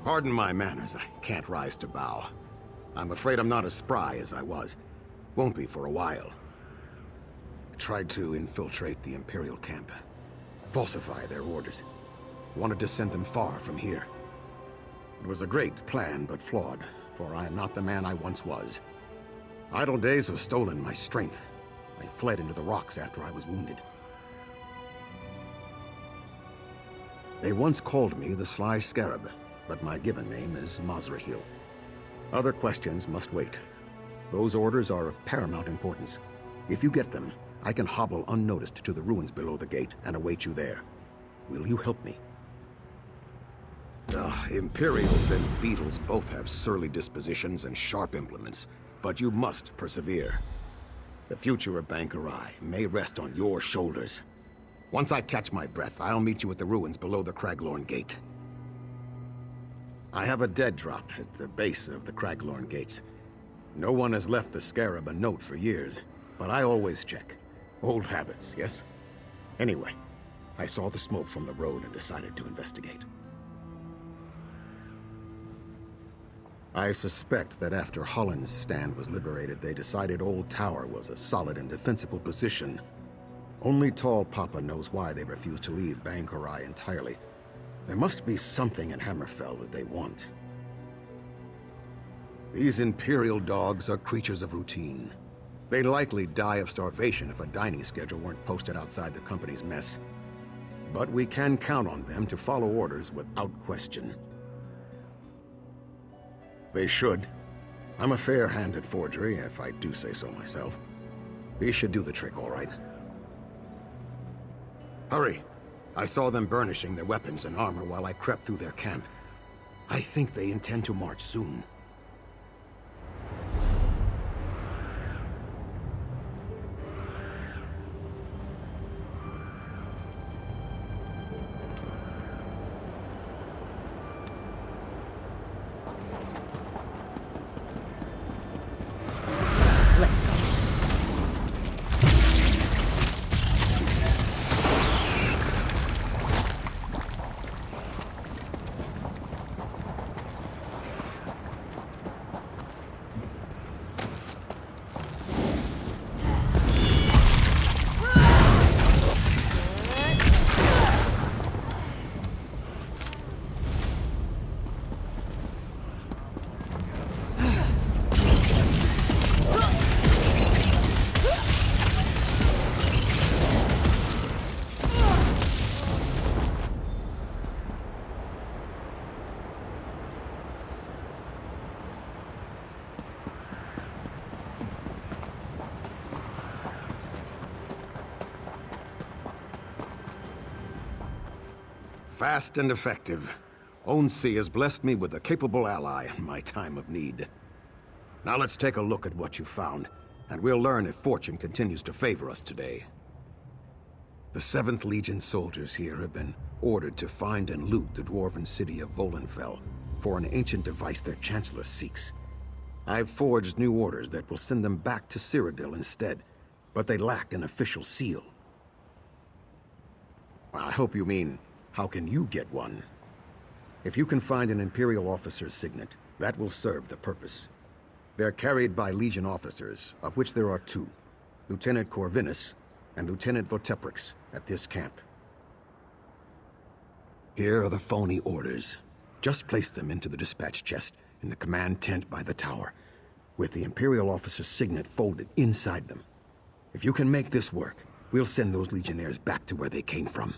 Pardon my manners, I can't rise to bow. I'm afraid I'm not as spry as I was. Won't be for a while. I tried to infiltrate the Imperial camp. Falsify their orders. Wanted to send them far from here. It was a great plan, but flawed, for I am not the man I once was. Idle days have stolen my strength. I fled into the rocks after I was wounded. They once called me the Sly Scarab, but my given name is Mazrahil. Other questions must wait. Those orders are of paramount importance. If you get them, I can hobble unnoticed to the ruins below the gate and await you there. Will you help me? Imperials and beetles both have surly dispositions and sharp implements, but you must persevere. The future of Bankarai may rest on your shoulders. Once I catch my breath, I'll meet you at the ruins below the Craglorn Gate. I have a dead drop at the base of the Craglorn Gates. No one has left the Scarab a note for years, but I always check. Old habits, yes? Anyway, I saw the smoke from the road and decided to investigate. I suspect that after Holland's stand was liberated, they decided Old Tower was a solid and defensible position. Only Tall Papa knows why they refused to leave Bankarai entirely. There must be something in Hammerfell that they want. These Imperial dogs are creatures of routine. They'd likely die of starvation if a dining schedule weren't posted outside the company's mess. But we can count on them to follow orders without question. They should. I'm a fair hand at forgery, if I do say so myself. These should do the trick, all right. Hurry! I saw them burnishing their weapons and armor while I crept through their camp. I think they intend to march soon. Fast and effective. Onsi has blessed me with a capable ally in my time of need. Now let's take a look at what you found, and we'll learn if fortune continues to favor us today. The 7th Legion soldiers here have been ordered to find and loot the dwarven city of Volenfell for an ancient device their Chancellor seeks. I've forged new orders that will send them back to Cyrodiil instead, but they lack an official seal. I hope you mean, how can you get one? If you can find an Imperial officer's signet, that will serve the purpose. They're carried by Legion officers, of which there are 2. Lieutenant Corvinus and Lieutenant Voteprix at this camp. Here are the phony orders. Just place them into the dispatch chest in the command tent by the tower, with the Imperial officer's signet folded inside them. If you can make this work, we'll send those Legionnaires back to where they came from.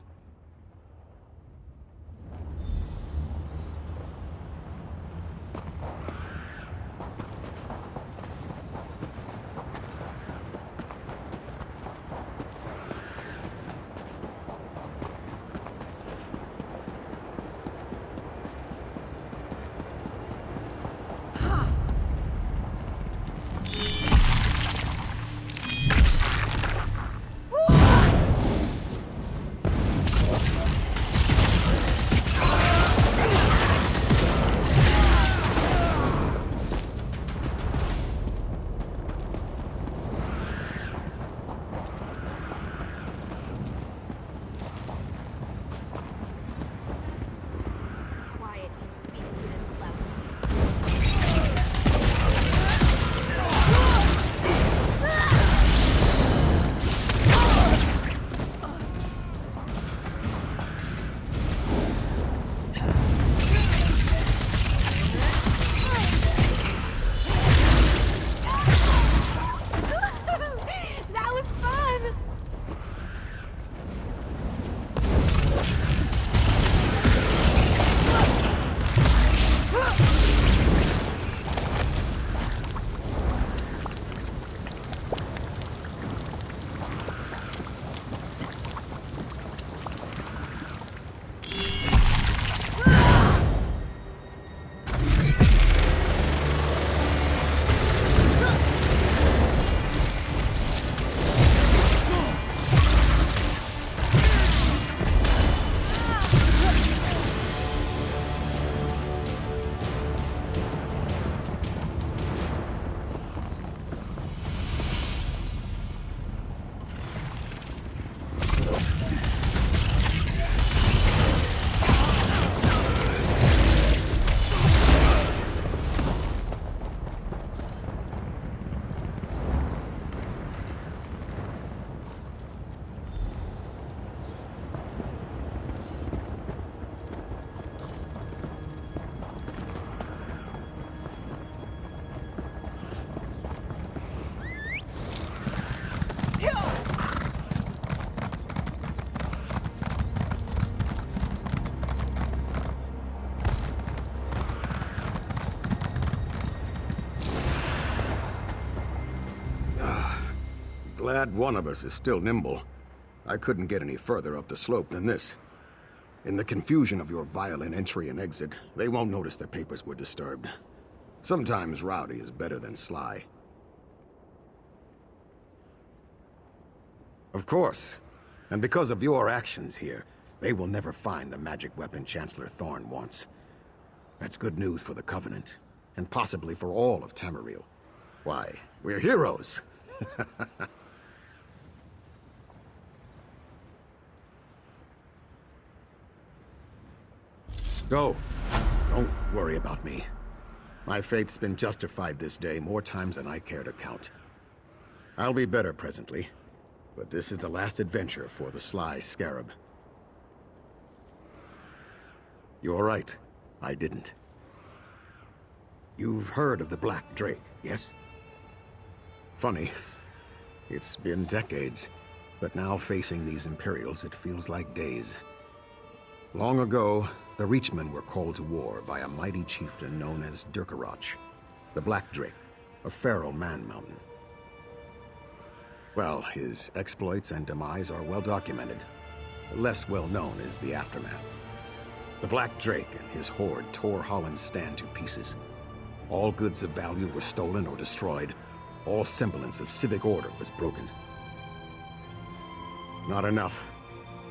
Glad one of us is still nimble. I couldn't get any further up the slope than this. In the confusion of your violent entry and exit, they won't notice their papers were disturbed. Sometimes rowdy is better than sly. Of course. And because of your actions here, they will never find the magic weapon Chancellor Thorn wants. That's good news for the Covenant, and possibly for all of Tamriel. Why, we're heroes! Go. Don't worry about me. My faith's been justified this day more times than I care to count. I'll be better presently, but this is the last adventure for the Sly Scarab. You're right. I didn't. You've heard of the Black Drake, yes? Funny. It's been decades, but now facing these Imperials, it feels like days. Long ago, the Reachmen were called to war by a mighty chieftain known as Durkarach, the Black Drake, a feral man-mountain. Well, his exploits and demise are well documented. Less well known is the aftermath. The Black Drake and his horde tore Holland's stand to pieces. All goods of value were stolen or destroyed. All semblance of civic order was broken. Not enough,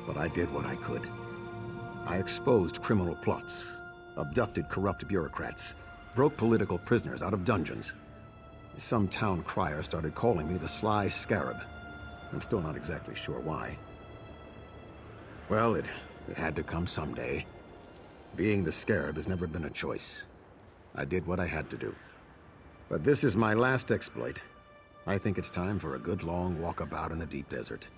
but I did what I could. I exposed criminal plots, abducted corrupt bureaucrats, broke political prisoners out of dungeons. Some town crier started calling me the Sly Scarab. I'm still not exactly sure why. Well, it had to come someday. Being the Scarab has never been a choice. I did what I had to do. But this is my last exploit. I think it's time for a good long walkabout in the deep desert.